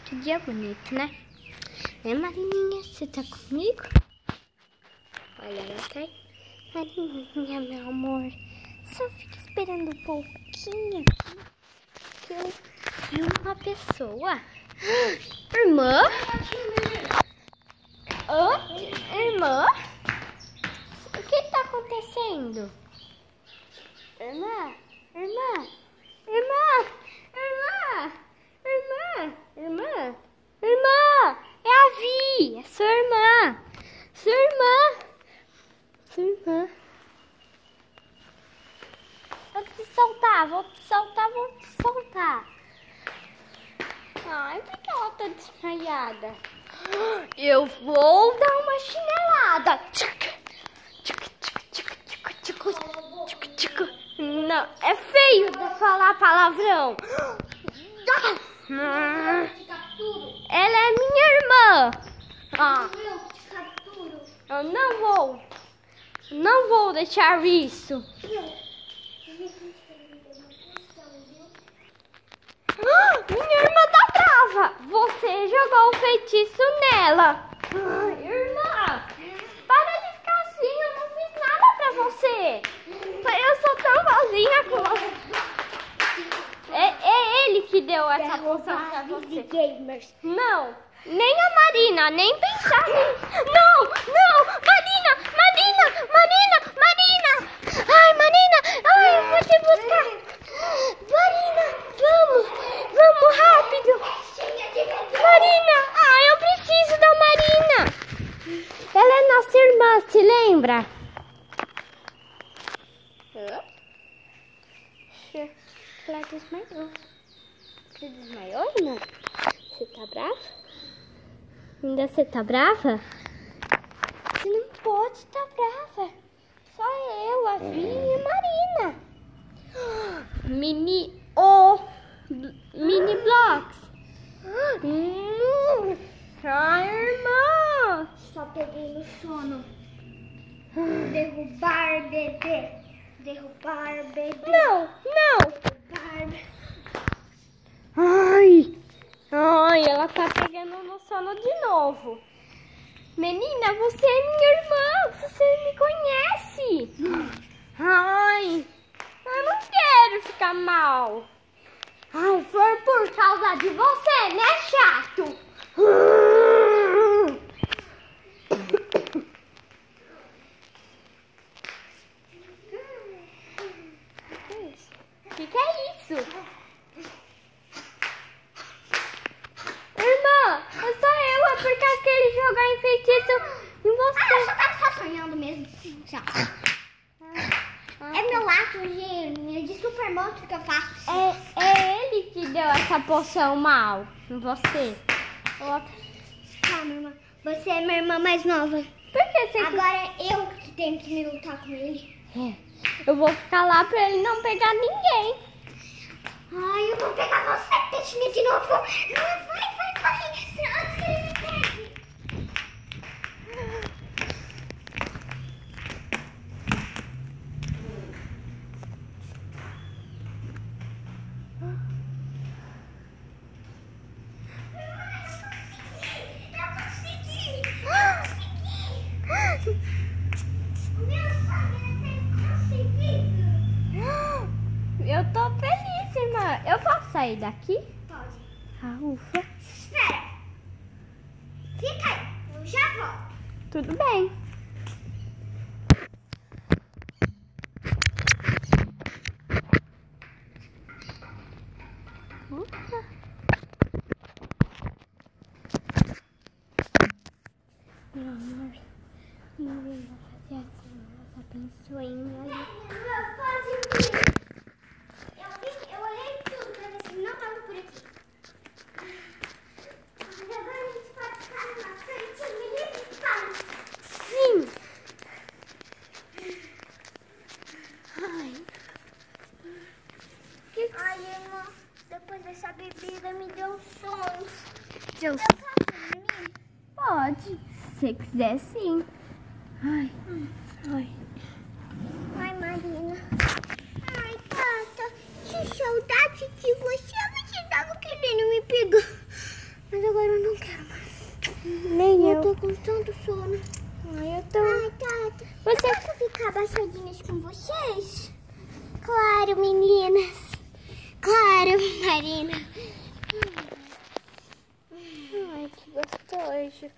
Que dia bonito, né? Né, Marininha? Você tá comigo? Olha, ela tá aí. Marininha, meu amor. Só fica esperando um pouquinho aqui. Que eu vi uma pessoa. Irmã? Irmã? O que tá acontecendo? Irmã? Irmã? Irmã? Irmã? Irmã? Irmã? Irmã? É a Vi! É sua irmã! Sua irmã! Sua irmã! Vou te soltar, vou te soltar, vou te soltar! Ai, por que ela tá desmaiada? Eu vou dar uma chinelada! Não, é feio de falar palavrão! Ela é minha irmã! Eu não vou deixar isso! Minha irmã tá brava! Você jogou o feitiço nela! Irmã! Para de ficar assim! Eu não fiz nada pra você! Eu sou tão boazinha com você! É ele que deu essa poção pra você! Gamers. Não! Nem a Marina! Nem pensar nisso! Não! Não! Marina! Marina! Marina! Marina! Ai, Marina! Ai, eu vou te buscar! Marina! Vamos! Vamos rápido! Marina! Ah, eu preciso da Marina! Ela é nossa irmã, se lembra? Ela desmaiou. Você desmaiou, irmã? Você tá brava? Ainda você tá brava? Você não pode estar brava. Só eu, a Vi e a Marina. Mini blocks. Ai, irmã. Só peguei no sono. Derrubar bebê. Derrubar bebê. Não. Derrubar. Ai, ela tá pegando no sono de novo. Menina, você é minha irmã. Você me conhece. Ai, eu não quero ficar mal. Ai, foi por causa de você, né, chato? Que é isso? Irmã, é só eu, é por causa que ele jogou em feitiço em você. Eu só tava só sonhando mesmo. Só. É meu laço de super monstro que eu faço. É ele que deu essa poção mal em você. Calma, irmã. Você é minha irmã mais nova. Por que você... Agora é eu que tenho que me lutar com ele. Eu vou ficar lá pra ele não pegar ninguém. Ai, eu vou pegar você, peixinha, de novo. Vai, corre. Antes que ele me pegue. Eu tô feliz, irmã. Eu posso sair daqui? Pode. Ah, ufa. Espera. Fica aí. Eu já volto. Tudo bem. Ufa. Meu amor, não vou fazer assim. Eu só penso em mim. Eu olhei tudo pra ver se não tava por aqui. Mas agora a gente pode ficar numa cantinha livre de espaço. Sim. Ai, irmã, depois dessa bebida me deu sono. Eu Eu posso dormir? pode, se você quiser, sim. Ai. Ai, Marina. Ai, Tata, que saudade de você. Você tava querendo me pegar. Mas tanto sono. Ai, eu tô... Ai, Tata. Você... Posso ficar abaixadinhas com vocês? Claro, meninas. Claro, Marina. Ai, que gostoso.